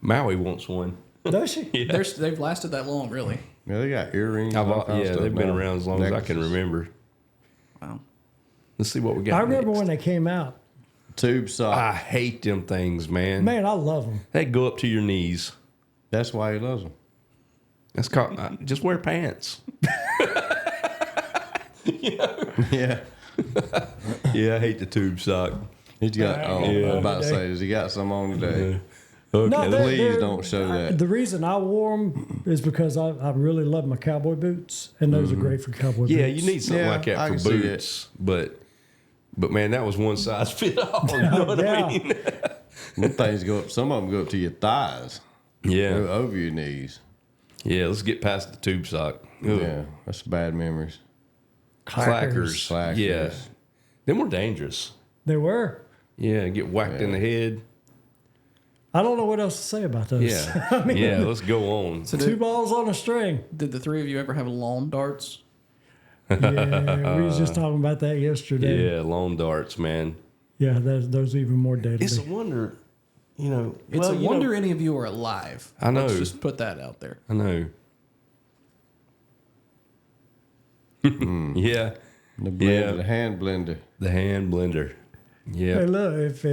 Maui wants one. Does she? Yeah. They've lasted that long, really. Yeah, they got earrings. and all kinds of Yeah, stuff they've been now. around as long as I can Necklaces. remember. Wow. Let's see what we got. I remember next. when they came out. Tube sock. I hate them things, man. Man, I love them. They go up to your knees. That's why he loves them. That's called just wear pants. Yeah. Yeah, I hate the tube sock. He's got. Oh, Yeah. I was about to say, does he got some on today? Okay, No, they're- Please they're- don't show that. The reason I wore them is because I really love my cowboy boots, and those are great for cowboy yeah, boots. you need something Yeah, like that I for can see boots, but man, that was one size fit all. You know what Yeah. I mean? Them things go up. Some of them go up to your thighs. Go Yeah, over your knees. yeah. Let's get past the tube sock. Ugh. Yeah, that's bad memories. Clackers. Clackers. Yeah, them were dangerous. They were. Yeah, get whacked in the head. I don't know what else to say about those. Yeah, I mean, yeah. Let's go on. So two balls on a string. did the three of you ever have lawn darts? Yeah, we was just talking about that yesterday. Yeah, lawn darts, man. Yeah, those are even more deadly. It's a wonder, you know. It's a wonder any of you are alive. I know. Let's just put that out there. I know. Yeah, The blender, Yeah. the hand blender. the hand blender. Hey, Yeah, look, if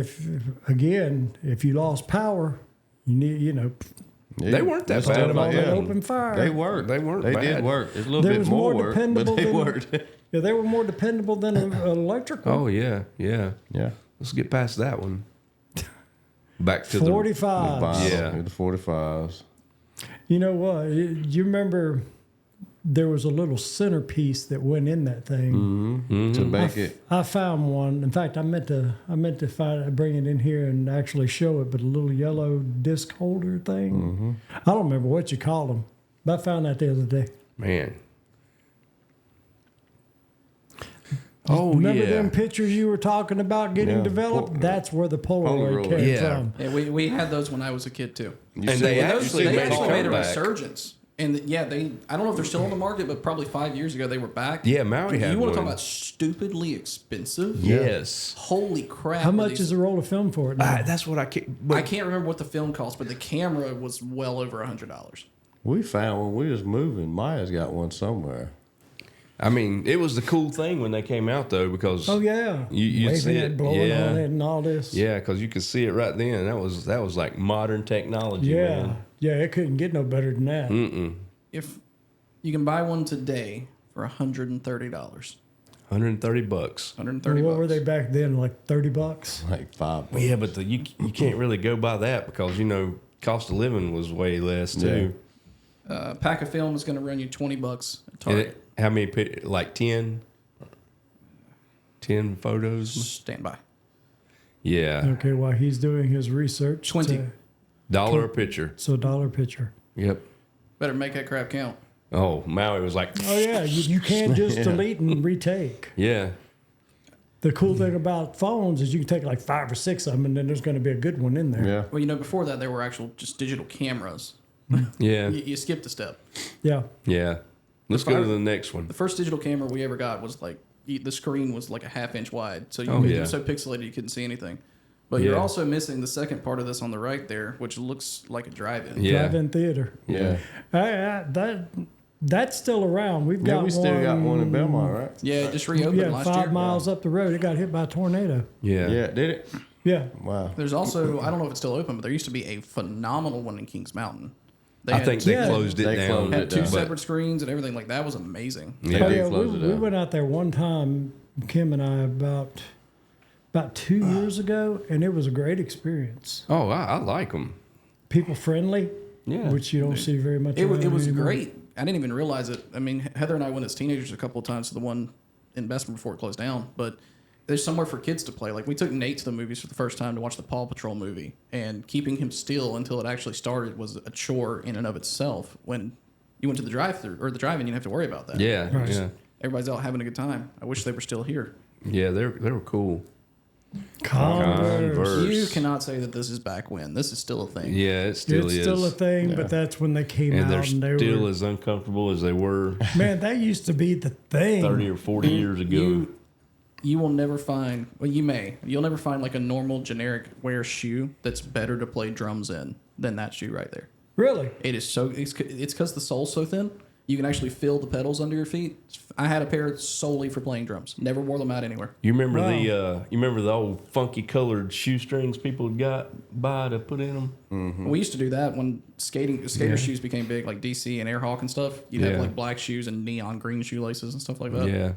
again, if you lost power, you need, Yeah, They weren't that that's bad stuff about like that. that. open fire. They worked. They weren't They bad. did work. It's a little There bit was more more work, dependable but they than- worked. Yeah, they were more dependable than an electrical. Oh yeah, yeah. Yeah. Let's get past that one. Back to 45. Yeah. The 45s. You know what? You remember there was a little centerpiece that went in that thing. To make it. I found one. In fact, I meant to bring it in here and actually show it, but a little yellow disc holder thing. I don't remember what you called them, but I found that the other day. Man. Oh Remember yeah. them pictures you were talking about getting Yeah, developed? That's where the Polaroid Polaroid. came Yeah. from. Yeah, we had those when I was a kid too. You And see- they you actually see They made a actually made a comeback. resurgence. And yeah, I don't know if they're still on the market, but probably 5 years ago they were back. Yeah, Maui had You want to talk one. about stupidly expensive? Yes. Holy crap. How were much these- is a roll of film for it now? That's what I can't. I But can't remember what the film cost, but the camera was well over $100. We found when we was moving. Maya's got one somewhere. I mean, it was the cool thing when they came out though, because Oh yeah, You Waving see it, it, blowing yeah. on it, and all this. yeah, because you could see it right then. That was like modern technology, yeah, man. yeah. It couldn't get no better than that. If you can buy one today for $130. $130. 130 What were bucks. they back then? Like $30? Like $5. Yeah, but you can't really go by that because cost of living was way less too. A pack of film is going to run you $20 at And Target. how many? Like 10? 10 photos? Stand by. Yeah, Okay, while he's doing his research, 20. $1 a picture. So dollar picture. Yep. Better make that crap count. Oh, Maui was like, Oh yeah, you can't just delete and retake. yeah, The cool thing about phones is you can take like 5 or 6 of them, and then there's going to be a good one in there. Yeah. Well, before that, there were actual just digital cameras. yeah, You skipped a step. Yeah. yeah. Let's go to the next one. The first digital camera we ever got was like, the screen was like a half-inch wide. So it yeah. was so pixelated you couldn't see anything. But you're Yeah. also missing the second part of this on the right there, which looks like a drive-in. Yeah. Drive-in theater. Yeah. That's still around. We've Yeah, got we still got one in Belmont, right? Yeah, it just reopened Yeah, last 5 year. miles up the road, it got hit by a tornado. Yeah. Yeah, did it? Yeah. Wow. There's also, I don't know if it's still open, but there used to be a phenomenal one in Kings Mountain. They I had think they Yeah. closed it They down. closed had it two down. separate screens and everything. Like, that was amazing. They Yeah. did close it we down. went out there one time, Kim and I, about 2 years ago, and it was a great experience. Oh, I like them. people friendly. Yeah. Which you don't see very much. It around was anymore. great. I didn't even realize it. I mean, Heather and I went as teenagers a couple of times to the one in Bessemer before it closed down. But there's somewhere for kids to play. Like, we took Nate to the movies for the first time to watch the Paw Patrol movie, and keeping him still until it actually started was a chore in and of itself. When you went to the drive-through or the drive-in, you didn't have to worry about that. Yeah, Right. yeah, Everybody's out having a good time. I wish they were still here. yeah. They were cool. Converse. You cannot say that this is back when. This is still a thing. Yeah, it still It's is. still a thing, but that's when they came and out, they're and they still were. as uncomfortable as they were Man, that used to be the thing. 30 or 40 years ago. You will never find, well, you'll never find like a normal generic wear shoe that's better to play drums in than that shoe right there. Really? It is so, it's because the sole's so thin, you can actually feel the pedals under your feet. I had a pair solely for playing drums. Never wore them out anywhere. You remember Wow. you remember the old funky colored shoestrings people got by to put in them? We used to do that when skater shoes became big, like DC and Airhawk and stuff. You'd have Yeah. like black shoes and neon green shoelaces and stuff like that. Yeah,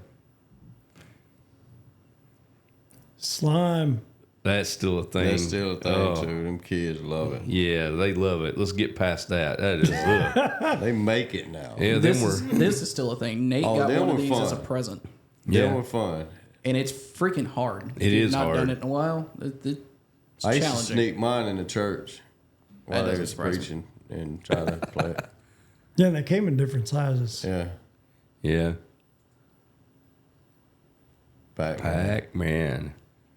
Slime. that's still a thing. That's still a thing Oh, too. Them kids love it. Yeah, they love it. Let's get past that. That is, ugh. They make it now. Yeah, This them were. this is still a thing. Nate Oh, got them one of were these as a fun. present, They Yeah. were fun. and it's freaking hard. It If you've is not hard. done it in a while. It's I used to challenging. sneak mine in the church while That they doesn't was surprise me. preaching and try to play it. Yeah, they came in different sizes. Yeah. Yeah, Back. Pac-Man.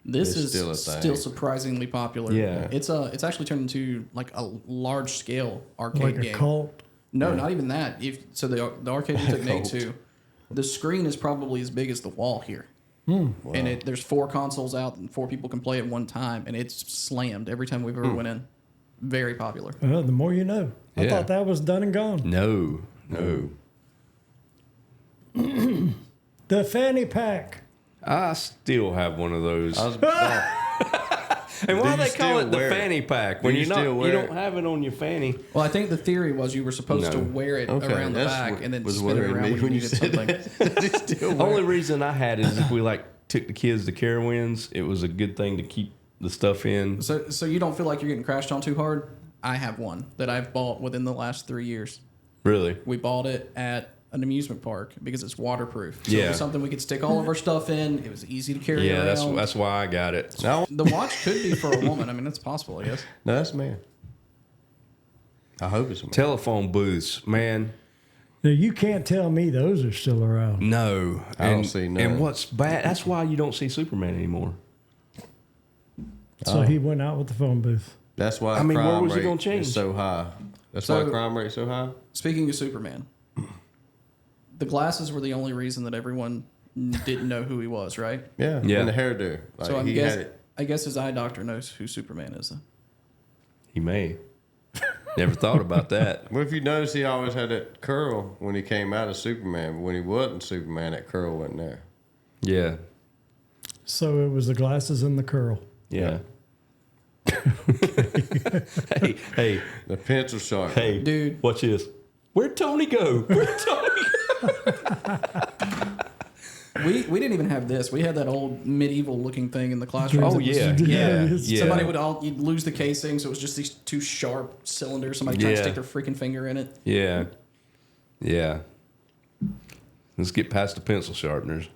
This It's is still still, a thing. surprisingly popular. Yeah. It's actually turned into like a large scale arcade Like a game. cult. No, not even that. So the arcade we took Nate Cult. to, the screen is probably as big as the wall here. Wow. And there's 4 consoles out and 4 people can play at one time, and it's slammed every time we've ever went in. Very popular. Well, the more you know. I Yeah. thought that was done and gone. No. The fanny pack. I still have one of those. I was, And why Do they you call still it the wear it? fanny pack Do when you you're not still you wear don't it? have it on your fanny? Well, I think the theory was you were supposed to No. wear it okay, around the that's back what and then was spin it worrying around me when you when you needed said something. that. They still The wear only it. reason I had is if we like took the kids to Carowinds, it was a good thing to keep the stuff in. So you don't feel like you're getting crashed on too hard? I have one that I've bought within the last 3 years. Really? We bought it at an amusement park because it's waterproof. So it Yeah. was something we could stick all of our stuff in. It was easy to carry Yeah, around. that's why I got it. No, The watch could be for a woman. I mean, that's possible, I guess. no, that's a man. I hope it's a man. Telephone booths, man. Now, you can't tell me those are still around. No, I don't see none. And what's bad? That's why you don't see Superman anymore. So he went out with the phone booth. That's why I mean, where crime was it rate gonna change? is so high. That's So- why crime rate's so high. Speaking of Superman, the glasses were the only reason that everyone didn't know who he was, right? Yeah, Yeah. and the hairdo. Like, So he had it. I guess his eye doctor knows who Superman is. Then. He may. Never thought about that. Well, if you notice, he always had that curl when he came out of Superman. But when he wasn't Superman, that curl wasn't there. Yeah, So it was the glasses and the curl. yeah. hey, The pencil sharp. hey, Dude. watch this. Where'd Tony go? Where'd Tony go? We didn't even have this. We had that old medieval looking thing in the classroom. Oh yeah, yeah, yeah. Somebody you'd lose the casing, so it was just these 2 sharp cylinders. Somebody trying to Yeah. stick their freaking finger in it. Yeah, yeah. Let's get past the pencil sharpeners.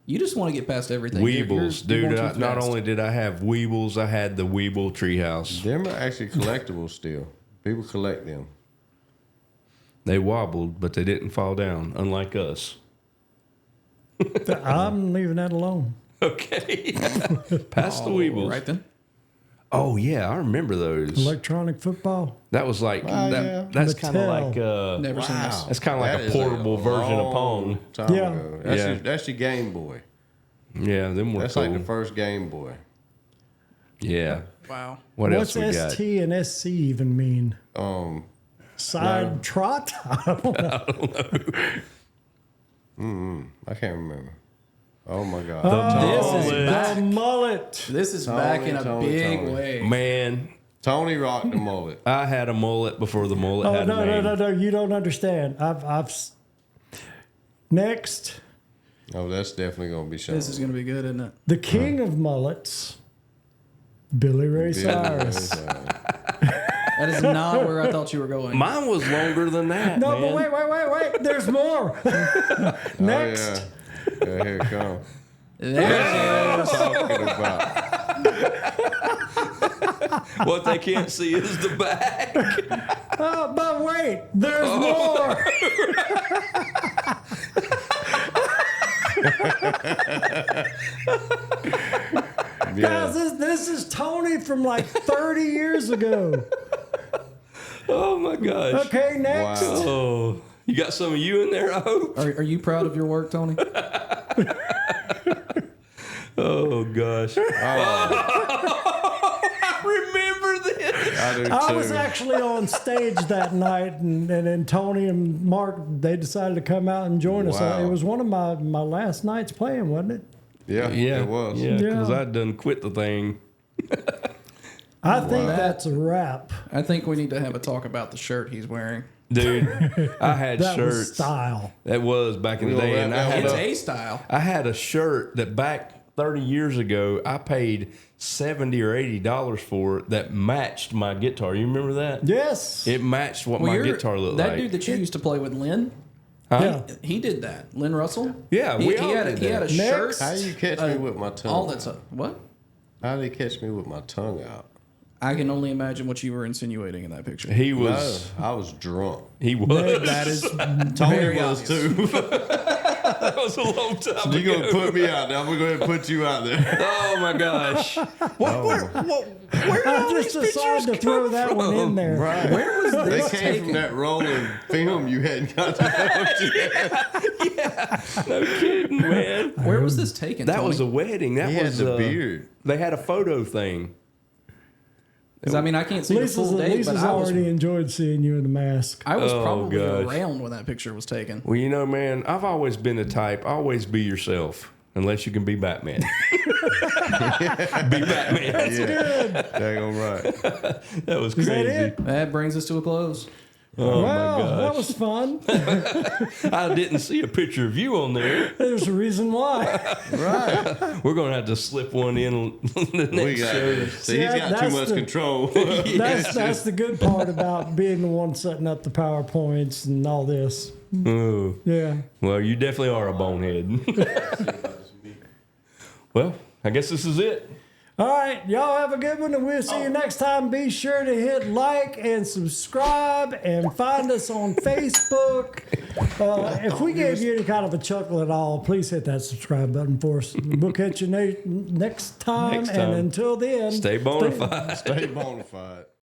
You just want to get past everything. You're Weebles, going dude. too Not fast. only did I have Weebles, I had the Weeble Treehouse. Them are actually collectibles still. People collect them. They wobbled, but they didn't fall down, unlike us. I'm leaving that alone. Okay. Past the Weebles. Right then. Oh, yeah, I remember those. Electronic football. That was like, yeah. that's kind of Mattel. like, Never seen this. that's kind of like That a is portable version of long Pong. Time Yeah. ago. That's, Yeah. that's your Game Boy. Yeah, them were That's cool. like the first Game Boy. Yeah. Wow. What What's else we got? ST and SC even mean? Side trot? I don't know. I can't remember. Oh my God. This is Mullet. back. The mullet. This is back in a Tony, big Tony. way. Man, Tony rocked the mullet. I had a mullet before the mullet Oh had no, a name. no, you don't understand. Next, Oh, that's definitely gonna be shown. This is going to be good, isn't it? the king of mullets, Billy Ray Cyrus. That is not where I thought you were going. Mine was longer than that. No, man. but wait. There's more. Next. Oh, yeah, here it comes. There it is. Talking about. What they can't see is the back. Oh, but wait, there's more. Guys, this is Tony from like 30 years ago. Oh my gosh. Okay, next. Wow. Oh, you got some of you in there, I hope. Are you proud of your work, Tony? Oh gosh. I remember this. I do too. I was actually on stage that night, and then Tony and Mark, they decided to come out and join us. Wow. It was one of my last nights playing, wasn't it? Yeah, it was. Yeah, because Yeah. I'd done quit the thing. I think that's a wrap. I think we need to have a talk about the shirt he's wearing. Dude, I had That was shirts. style. That was back in the We gonna day. wrap And that one It's up? a style. I had a shirt that back 30 years ago, I paid $70 or $80 for that matched my guitar. You remember that? Yes. It matched what my guitar looked that like. dude that you used to play with, Lynn. Huh? Yeah. He did that. Lynn Russell. Yeah, he, we he all had a, did he had a that. shirt. How you catch me with my tongue? All that stuff. What? How did he catch me with my tongue out? I can only imagine what you were insinuating in that picture. He was. No, I was drunk. He was. That is Tony very was obvious. too. That was a long time You're ago. gonna put me out now. I'm gonna go ahead and put you out there. Oh my gosh. Where I just decided to throw that one in there. Right. Where was They this came taken? from that rolling film you hadn't got to No kidding, man. Where was this taken? That Tony? was a wedding. That He had was the beard. They had a photo thing. Because I mean, I can't see the full date, but Lisa's I was already enjoyed seeing you in the mask. Oh, probably gosh. around when that picture was taken. Well, you know, man, I've always been the type, always be yourself, unless you can be Batman. Be Batman. That's good. Dang right. That was Is crazy. that it? That brings us to a close. Oh Well, my that gosh. was fun. I didn't see a picture of you on there. There's a reason why. Right. We're going to have to slip one in the We next got show. See, he's Yeah, got too that's much the- control. That's the good part about being the one setting up the PowerPoints and all this. Oh, Yeah. well, you definitely are a bonehead. Well, I guess this is it. All right, y'all have a good one, and we'll see you next time. Be sure to hit like and subscribe, and find us on Facebook. If we gave you any kind of a chuckle at all, please hit that subscribe button for us. We'll catch you next time, Next time. and until then, Stay bona fide. Stay bona fide.